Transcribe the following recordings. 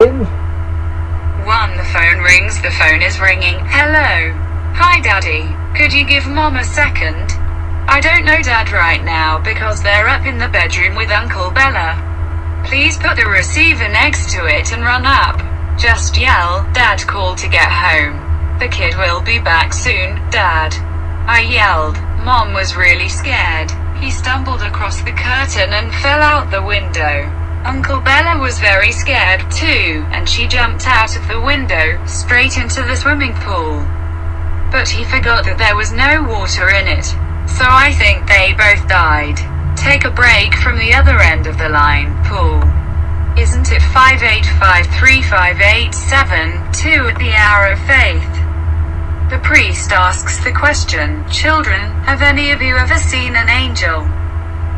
1. The phone rings. The phone is ringing. Hello. Hi, Daddy. Could you give Mom a second? I don't know Dad right now because they're up in the bedroom with Uncle Bella. Please put the receiver next to it and run up. Just yell, Dad called to get home. The kid will be back soon, Dad. I yelled. Mom was really scared. He stumbled across the curtain and fell out the window. Uncle Bella was very scared too, and she jumped out of the window, straight into the swimming pool. But he forgot that there was no water in it. So I think they both died. Take a break from the other end of the line, pool. Isn't it 5853587 at the hour of faith? The priest asks the question, children, have any of you ever seen an angel?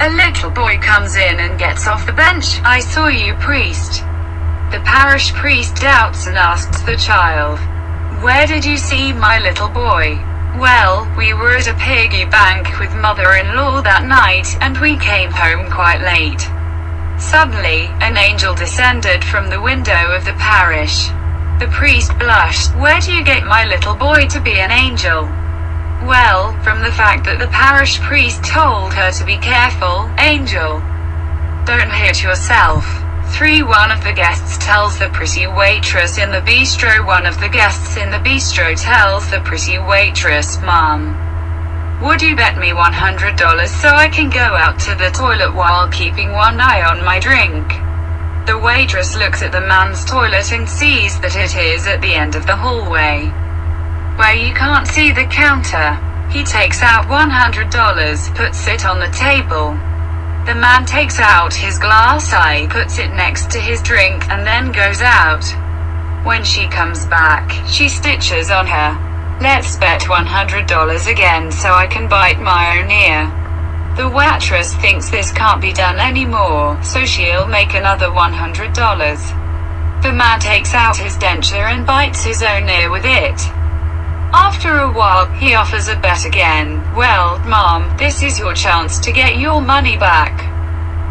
A little boy comes in and gets off the bench. I saw you, priest. The parish priest doubts and asks the child, where did you see my little boy? Well, we were at a piggy bank with mother-in-law that night, and we came home quite late. Suddenly, an angel descended from the window of the parish. The priest blushed. Where do you get my little boy to be an angel? Well, from the fact that the parish priest told her to be careful, angel. Don't hit yourself. 3. One of the guests tells the pretty waitress in the bistro. One of the guests in the bistro tells the pretty waitress, Mom, would you bet me $100 so I can go out to the toilet while keeping one eye on my drink? The waitress looks at the man's toilet and sees that it is at the end of the hallway, where you can't see the counter. He takes out $100, puts it on the table. The man takes out his glass eye, puts it next to his drink, and then goes out. When she comes back, she stitches on her. Let's bet $100 again so I can bite my own ear. The waitress thinks this can't be done anymore, so she'll make another $100. The man takes out his denture and bites his own ear with it. After a while, he offers a bet again. Well, Mom, this is your chance to get your money back.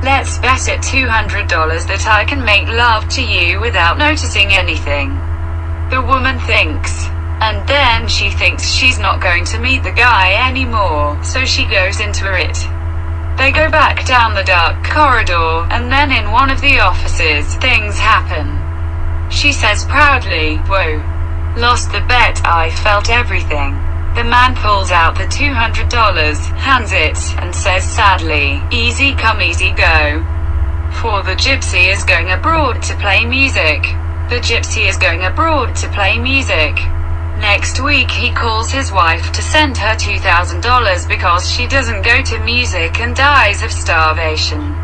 Let's bet at $200 that I can make love to you without noticing anything. The woman thinks. And then she thinks she's not going to meet the guy anymore, so she goes into it. They go back down the dark corridor, and then in one of the offices, things happen. She says proudly, whoa. Lost the bet, I felt everything. The man pulls out the $200, hands it, and says sadly, easy come easy go. For the gypsy is going abroad to play music. The gypsy is going abroad to play music. Next week he calls his wife to send her $2,000 because she doesn't go to music and dies of starvation.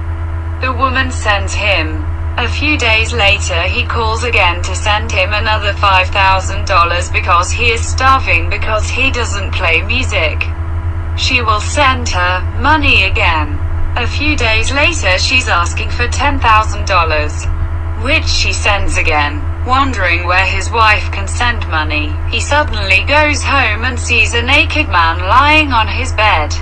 The woman sends him. A few days later he calls again to send him another $5,000 because he is starving because he doesn't play music. She will send her money again. A few days later she's asking for $10,000, which she sends again. Wondering where his wife can send money, he suddenly goes home and sees a naked man lying on his bed.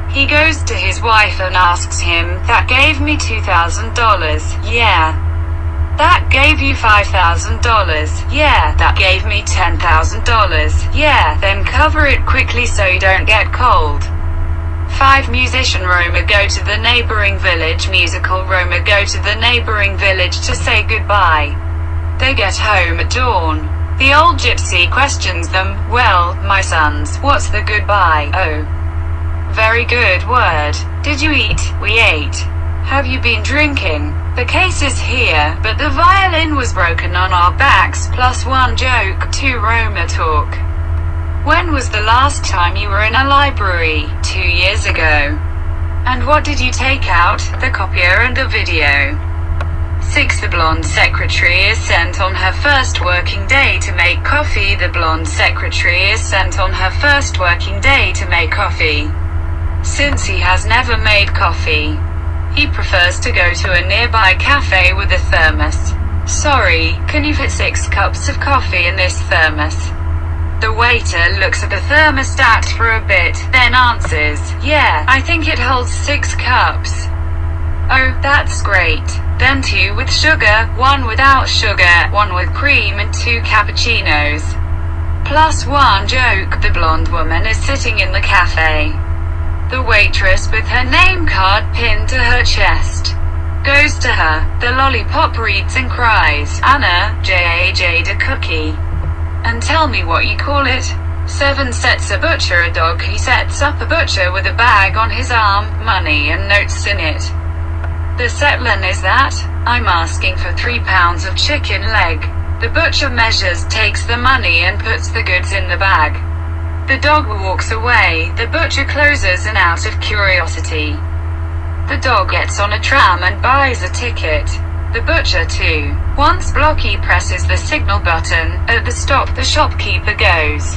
He goes to his wife and asks him, that gave me $2,000, yeah. That gave you $5,000, yeah. That gave me $10,000, yeah. Then cover it quickly so you don't get cold. 5. Musician Roma go to the neighboring village. Musical Roma go to the neighboring village to say goodbye. They get home at dawn. The old gypsy questions them, well, my sons, what's the goodbye? Oh. Very good word. Did you eat? We ate. Have you been drinking? The case is here, but the violin was broken on our backs, +1 joke, 2 Roma talk. When was the last time you were in a library? 2 years ago. And what did you take out? The copier and a video. 6. The blonde secretary is sent on her first working day to make coffee. The blonde secretary is sent on her first working day to make coffee. Since he has never made coffee, he prefers to go to a nearby cafe with a thermos. Sorry, can you fit 6 cups of coffee in this thermos? The waiter looks at the thermostat for a bit, then answers, yeah, I think it holds 6 cups. Oh, that's great. Then 2 with sugar, 1 without sugar, 1 with cream and 2 cappuccinos. +1 joke. The blonde woman is sitting in the cafe. The waitress with her name card pinned to her chest goes to her. The lollipop reads and cries, Anna, Jade a cookie. And tell me what you call it. 7 sets a butcher a dog. He sets up a butcher with a bag on his arm, money and notes in it. The Settlin is that? I'm asking for 3 pounds of chicken leg. The butcher measures, takes the money and puts the goods in the bag. The dog walks away. The butcher closes and out of curiosity. The dog gets on a tram and buys a ticket. The butcher too. Once Blocky presses the signal button, at the stop the shopkeeper goes.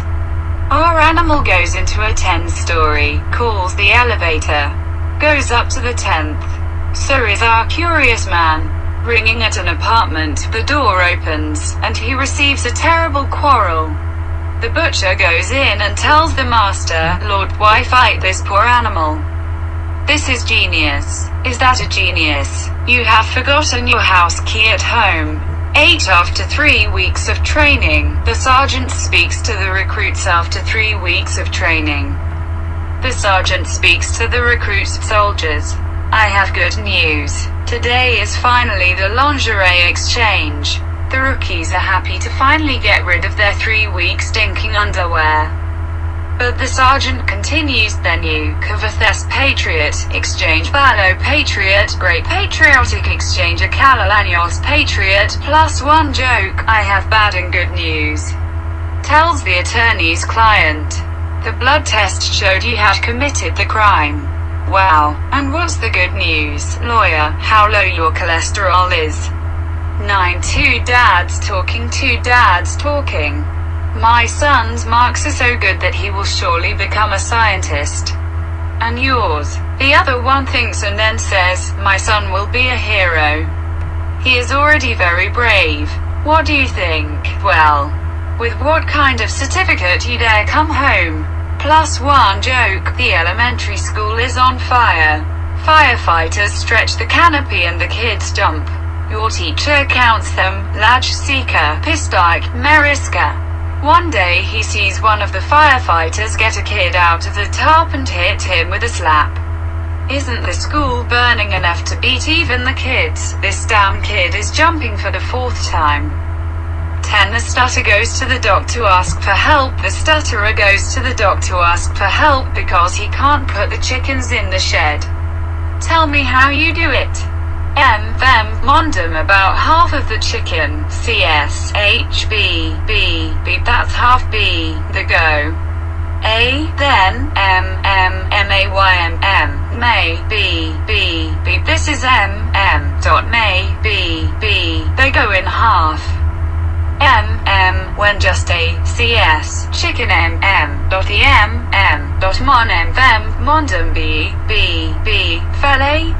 Our animal goes into a 10-story, calls the elevator. Goes up to the 10th. So is our curious man. Ringing at an apartment, the door opens, and he receives a terrible quarrel. The butcher goes in and tells the master, Lord, why fight this poor animal? This is genius. Is that a genius? You have forgotten your house key at home. 8 after 3 weeks of training, the sergeant speaks to the recruits after 3 weeks of training. The sergeant speaks to the recruits, soldiers. I have good news. Today is finally the lingerie exchange. The rookies are happy to finally get rid of their 3-week stinking underwear. But the sergeant continues, then you, Kavathess Patriot, Exchange Balo Patriot, Great Patriotic Exchange Akalalanos Patriot, +1 joke, I have bad and good news. Tells the attorney's client. The blood test showed you had committed the crime. Wow, and what's the good news, lawyer, how low your cholesterol is? 9 2 dads talking. My son's marks are so good that he will surely become a scientist. And yours? The other one thinks and then says, my son will be a hero. He is already very brave. What do you think? Well, with what kind of certificate you dare come home? +1 joke, the elementary school is on fire. Firefighters stretch the canopy and the kids jump. Your teacher counts them, Laj Sika, Pistak, Meriska. One day he sees one of the firefighters get a kid out of the tarp and hit him with a slap. Isn't the school burning enough to beat even the kids? This damn kid is jumping for the 4th time. 10 The stutter goes to the doc to ask for help. The stutterer goes to the doc to ask for help because he can't put the chickens in the shed. Tell me how you do it. Them, mondom about half of the chicken, CS, H, B, that's half B, the go. A, then, may, B, this is may, B, they go in half. When just a, CS, chicken dot mon them, mondom B, fele,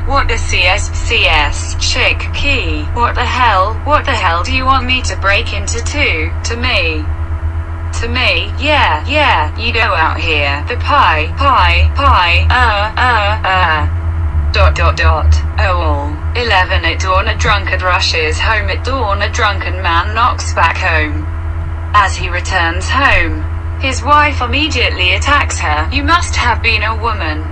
what the CS, chick, key, what the hell do you want me to break into to me? To me, yeah, you go out here, the pie, all. 11 at dawn a drunkard rushes home at dawn a drunken man knocks back home. As he returns home, his wife immediately attacks her. You must have been a woman.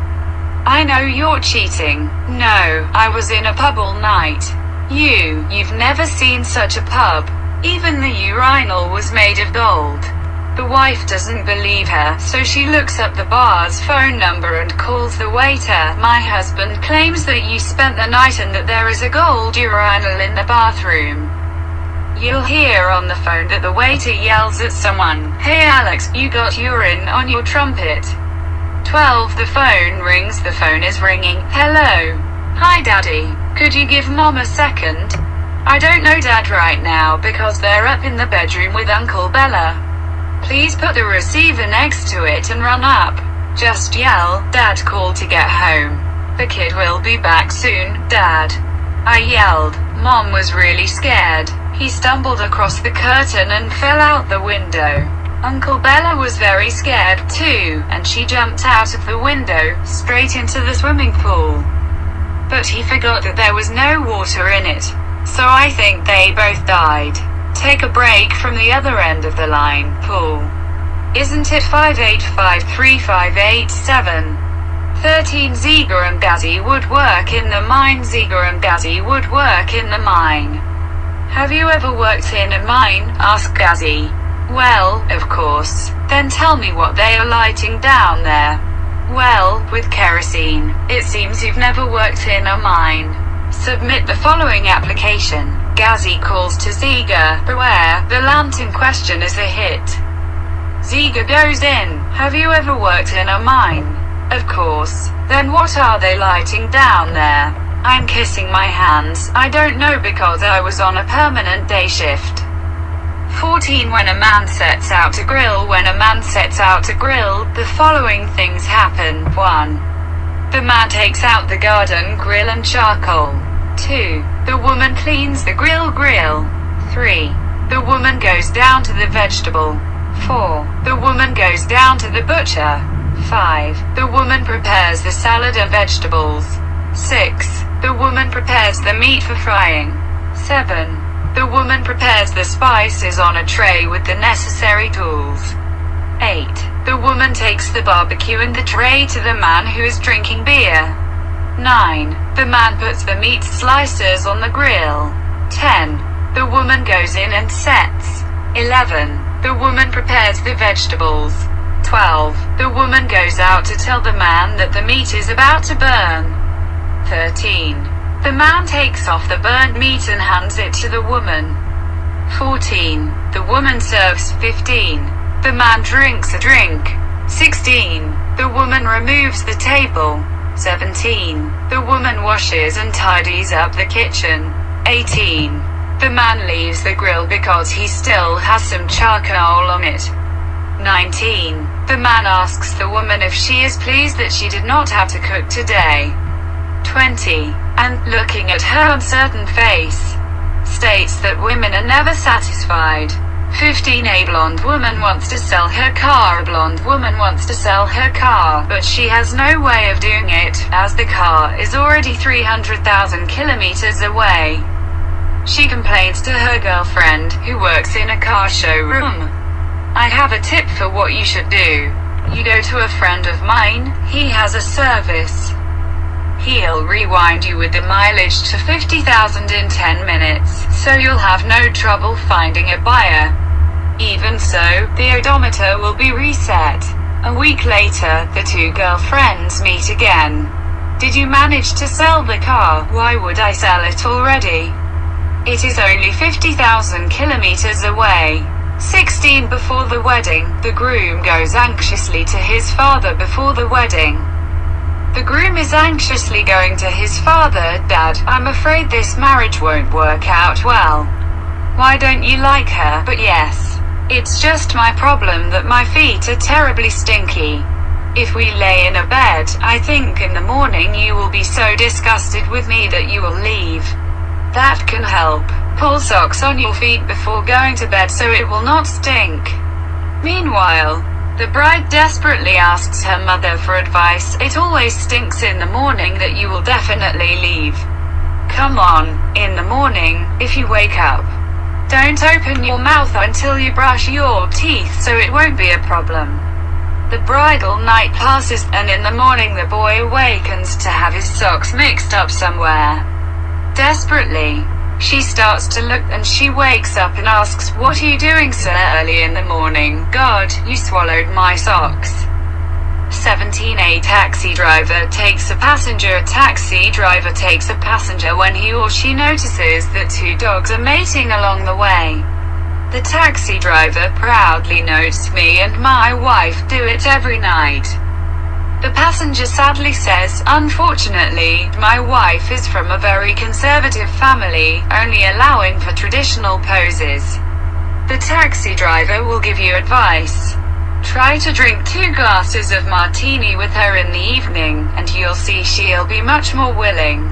I know you're cheating. No, I was in a pub all night. You've never seen such a pub. Even the urinal was made of gold. The wife doesn't believe her, so she looks up the bar's phone number and calls the waiter. My husband claims that you spent the night and that there is a gold urinal in the bathroom. You'll hear on the phone that the waiter yells at someone, Hey Alex, you got urine on your trumpet. 12 The phone rings. The phone is ringing. Hello. Hi Daddy. Could you give Mom a second? I don't know Dad right now because they're up in the bedroom with Uncle Bella. Please put the receiver next to it and run up. Just yell, Dad called to get home. The kid will be back soon, Dad. I yelled. Mom was really scared. He stumbled across the curtain and fell out the window. Uncle Bella was very scared too, and she jumped out of the window, straight into the swimming pool. but he forgot that there was no water in it. So I think they both died. Take a break from the other end of the line, Paul. Isn't it 5853587? 13 Ziga and Ghazi would work in the mine. Ziga and Ghazi would work in the mine. Have you ever worked in a mine? Asked Ghazi. Well, of course. Then tell me what they are lighting down there. Well, with kerosene. It seems you've never worked in a mine. Submit the following application. Ghazi calls to Ziga. Beware, the lamp in question is a hit. Ziga goes in. Have you ever worked in a mine? Of course. Then what are they lighting down there? I'm kissing my hands. I don't know because I was on a permanent day shift. 14 When a man sets out to grill. When a man sets out to grill, the following things happen. 1. The man takes out the garden grill and charcoal. 2. The woman cleans the grill. 3. The woman goes down to the vegetable. 4. The woman goes down to the butcher. 5. The woman prepares the salad and vegetables. 6. The woman prepares the meat for frying. 7. The woman prepares the spices on a tray with the necessary tools. 8. The woman takes the barbecue and the tray to the man who is drinking beer. 9. The man puts the meat slices on the grill. 10. The woman goes in and sets. 11. The woman prepares the vegetables. 12. The woman goes out to tell the man that the meat is about to burn. 13. The man takes off the burned meat and hands it to the woman. 14. The woman serves. 15. The man drinks a drink. 16. The woman removes the table. 17. The woman washes and tidies up the kitchen. 18. The man leaves the grill because he still has some charcoal on it. 19. The man asks the woman if she is pleased that she did not have to cook today. 20. And, looking at her uncertain face, states that women are never satisfied. 15. A blonde woman wants to sell her car. A blonde woman wants to sell her car, but she has no way of doing it, as the car is already 300,000 kilometers away. She complains to her girlfriend, who works in a car showroom. I have a tip for what you should do. You go to a friend of mine, he has a service. He'll rewind you with the mileage to 50,000 in 10 minutes, so you'll have no trouble finding a buyer. Even so, the odometer will be reset. A week later, the two girlfriends meet again. Did you manage to sell the car? Why would I sell it already? It is only 50,000 kilometers away. 16. Before the wedding, the groom goes anxiously to his father before the wedding. The groom is anxiously going to his father. Dad, I'm afraid this marriage won't work out well. Why don't you like her? But yes. It's just my problem that my feet are terribly stinky. If we lay in a bed, I think in the morning you will be so disgusted with me that you will leave. That can help. Pull socks on your feet before going to bed so it will not stink. Meanwhile, the bride desperately asks her mother for advice. It always stinks in the morning that you will definitely leave. Come on, in the morning, if you wake up. Don't open your mouth until you brush your teeth so it won't be a problem. The bridal night passes, and in the morning the boy awakens to have his socks mixed up somewhere. Desperately, she starts to look, and she wakes up and asks, "What are you doing so early in the morning?" "God, you swallowed my socks." 17. A taxi driver takes a passenger. A taxi driver takes a passenger when he or she notices that two dogs are mating along the way. The taxi driver proudly notes, "Me and my wife do it every night." The passenger sadly says, "Unfortunately, my wife is from a very conservative family, only allowing for traditional poses." The taxi driver will give you advice. Try to drink 2 glasses of martini with her in the evening, and you'll see she'll be much more willing.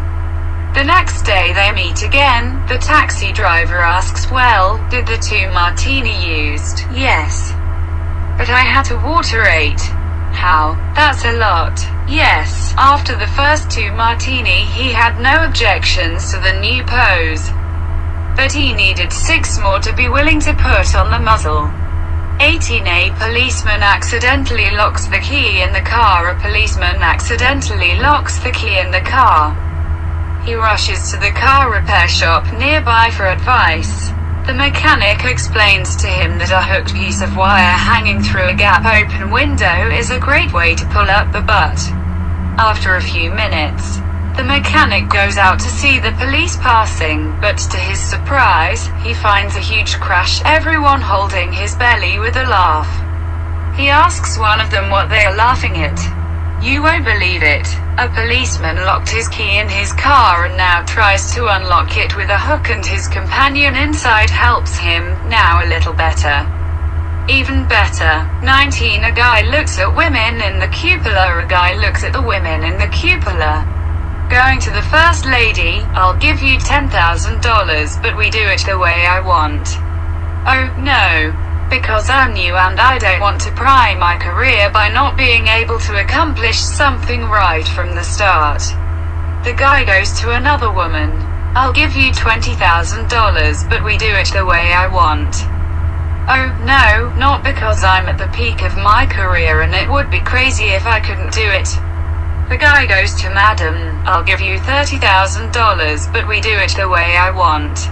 The next day they meet again. The taxi driver asks, "Well, did the 2 martini used?" "Yes. But I had to water 8. "How? That's a lot." Yes, after the first 2 martini he had no objections to the new pose. But he needed 6 more to be willing to put on the muzzle. 18. A policeman accidentally locks the key in the car. A policeman accidentally locks the key in the car. He rushes to the car repair shop nearby for advice. The mechanic explains to him that a hooked piece of wire hanging through a gap-open window is a great way to pull up the butt. After a few minutes, the mechanic goes out to see the police passing, but to his surprise, he finds a huge crash, everyone holding his belly with a laugh. He asks one of them what they are laughing at. You won't believe it. A policeman locked his key in his car and now tries to unlock it with a hook, and his companion inside helps him, now a little better. Even better. 19. A guy looks at women in the cupola. A guy looks at the women in the cupola. Going to the first lady, I'll give you $10,000, but we do it the way I want. Oh, no. Because I'm new and I don't want to pry my career by not being able to accomplish something right from the start. The guy goes to another woman. I'll give you $20,000, but we do it the way I want. Oh, no, not because I'm at the peak of my career and it would be crazy if I couldn't do it. The guy goes to Madam, I'll give you $30,000, but we do it the way I want.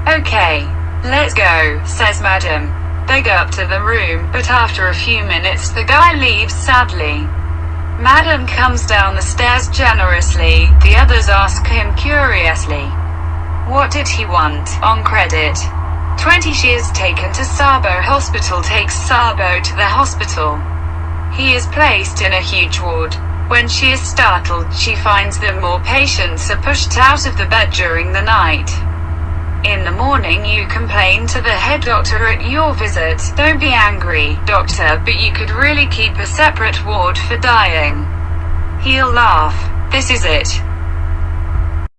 Okay, let's go, says Madam. They go up to the room, but after a few minutes the guy leaves sadly. Madam comes down the stairs generously, the others ask him curiously. What did he want, on credit? 20. She is taken to Sabo Hospital. Takes Sabo to the hospital. He is placed in a huge ward. When she is startled, she finds that more patients are pushed out of the bed during the night. In the morning you complain to the head doctor at your visit. Don't be angry, doctor, but you could really keep a separate ward for dying. He'll laugh. This is it.